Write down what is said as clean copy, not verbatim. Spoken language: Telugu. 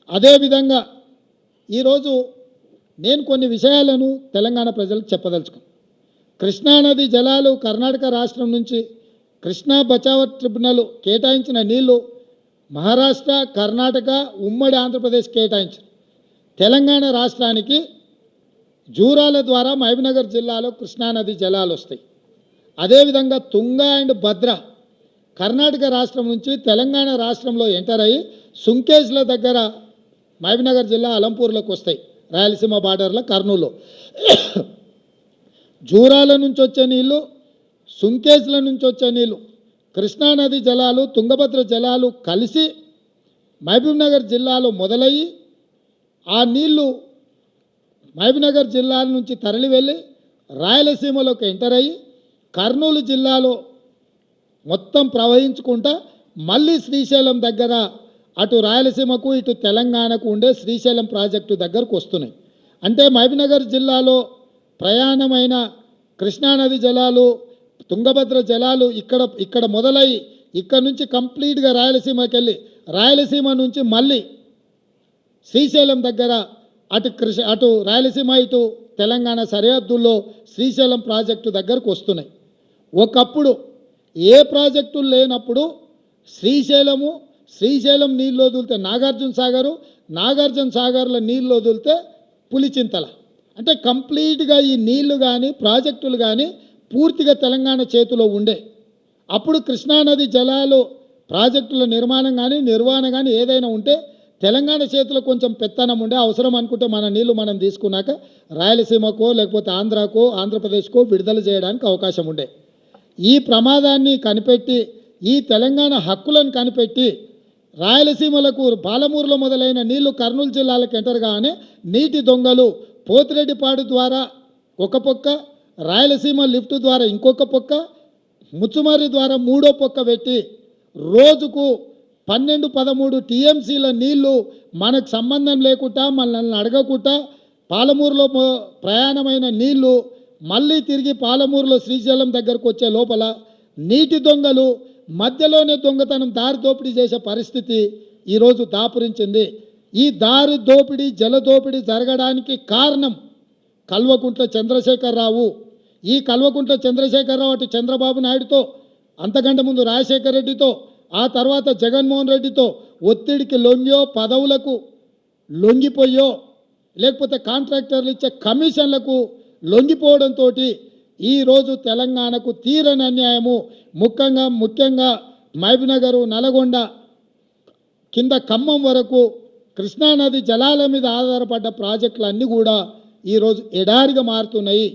అదేవిధంగా ఈరోజు నేను కొన్ని విషయాలను తెలంగాణ ప్రజలకు చెప్పదలుచుకున్నాను. కృష్ణానది జలాలు కర్ణాటక రాష్ట్రం నుంచి కృష్ణా బచావ్ ట్రిబ్యునల్ కేటాయించిన నీళ్లు మహారాష్ట్ర, కర్ణాటక, ఉమ్మడి ఆంధ్రప్రదేశ్ కేటాయించారు. తెలంగాణ రాష్ట్రానికి జూరాల ద్వారా మహబూబ్నగర్ జిల్లాలో కృష్ణానది జలాలు వస్తాయి. అదేవిధంగా తుంగా అండ్ భద్ర కర్ణాటక రాష్ట్రం నుంచి తెలంగాణ రాష్ట్రంలో ఎంటర్ అయ్యి సుంకేజ్ల దగ్గర మహబూబ్నగర్ జిల్లా అలంపూర్లోకి వస్తాయి, రాయలసీమ బార్డర్లో కర్నూలు. జూరాల నుంచి వచ్చే నీళ్ళు, సుంకేజ్ల నుంచి వచ్చే నీళ్ళు, కృష్ణానది జలాలు, తుంగభద్ర జలాలు కలిసి మహబూబ్నగర్ జిల్లాలో మొదలయ్యి ఆ నీళ్లు మహబూబ్నగర్ జిల్లా నుంచి తరలి వెళ్ళి రాయలసీమలోకి ఎంటర్ అయ్యి కర్నూలు జిల్లాలో మొత్తం ప్రవహించుకుంటా మళ్ళీ శ్రీశైలం దగ్గర అటు రాయలసీమకు ఇటు తెలంగాణకు ఉండే శ్రీశైలం ప్రాజెక్టు దగ్గరకు వస్తున్నాయి. అంటే మహబూబ్నగర్ జిల్లాలో ప్రయాణమైన కృష్ణానది జలాలు, తుంగభద్ర జలాలు ఇక్కడ మొదలై ఇక్కడ నుంచి కంప్లీట్గా రాయలసీమకి వెళ్ళి రాయలసీమ నుంచి మళ్ళీ శ్రీశైలం దగ్గర అటు రాయలసీమ ఇటు తెలంగాణ సరిహద్దుల్లో శ్రీశైలం ప్రాజెక్టు దగ్గరకు వస్తున్నాయి. ఒకప్పుడు ఏ ప్రాజెక్టులు లేనప్పుడు శ్రీశైలం నీళ్ళు వదిలితే నాగార్జున సాగర్లో నీళ్ళు వదిలితే పులిచింతల. అంటే కంప్లీట్గా ఈ నీళ్లు కానీ ప్రాజెక్టులు కానీ పూర్తిగా తెలంగాణ చేతిలో ఉండే. అప్పుడు కృష్ణానది జలాలు ప్రాజెక్టుల నిర్మాణం కానీ నిర్వహణ కానీ ఏదైనా ఉంటే తెలంగాణ చేతిలో కొంచెం పెత్తనం ఉండే. అవసరం అనుకుంటే మన నీళ్లు మనం తీసుకున్నాక రాయలసీమకో లేకపోతే ఆంధ్రాకో ఆంధ్రప్రదేశ్కో విడుదల చేయడానికి అవకాశం ఉండే. ఈ ప్రమాదాన్ని కనిపెట్టి ఈ తెలంగాణ హక్కులను కనిపెట్టి రాయలసీమలకు పాలమూరులో మొదలైన నీళ్లు కర్నూలు జిల్లాలకు ఎంటర్ కాగానే నీటి దొంగలు పోతిరెడ్డిపాడు ద్వారా ఒక పొక్క, రాయలసీమ లిఫ్ట్ ద్వారా ఇంకొక పొక్క, ముచ్చుమర్రి ద్వారా మూడో పొక్క పెట్టి రోజుకు 12-13 టీఎంసీల నీళ్లు మనకు సంబంధం లేకుండా మనల్ని అడగకుండా పాలమూరులో ప్రయాణమైన నీళ్లు మళ్ళీ తిరిగి పాలమూరులో శ్రీశైలం దగ్గరకు వచ్చే లోపల నీటి దొంగలు మధ్యలోనే దొంగతనం దారి దోపిడీ చేసే పరిస్థితి ఈరోజు దాపురించింది. ఈ దారి దోపిడీ జలదోపిడీ జరగడానికి కారణం కల్వకుంట్ల చంద్రశేఖరరావు. ఈ కల్వకుంట్ల చంద్రశేఖరరావు అటు చంద్రబాబు నాయుడుతో, అంతకంటే ముందు రాజశేఖర రెడ్డితో, ఆ తర్వాత జగన్మోహన్ రెడ్డితో ఒత్తిడికి లొంగియో, పదవులకు లొంగిపోయో, లేకపోతే కాంట్రాక్టర్లు ఇచ్చే కమిషన్లకు లొంగిపోవడంతో ఈరోజు తెలంగాణకు తీరని అన్యాయము. ముఖ్యంగా మహబూబ్నగర్, నల్గొండ కింద ఖమ్మం వరకు కృష్ణానది జలాల మీద ఆధారపడ్డ ప్రాజెక్టులన్నీ కూడా ఈరోజు ఎడారిగా మారుతున్నాయి.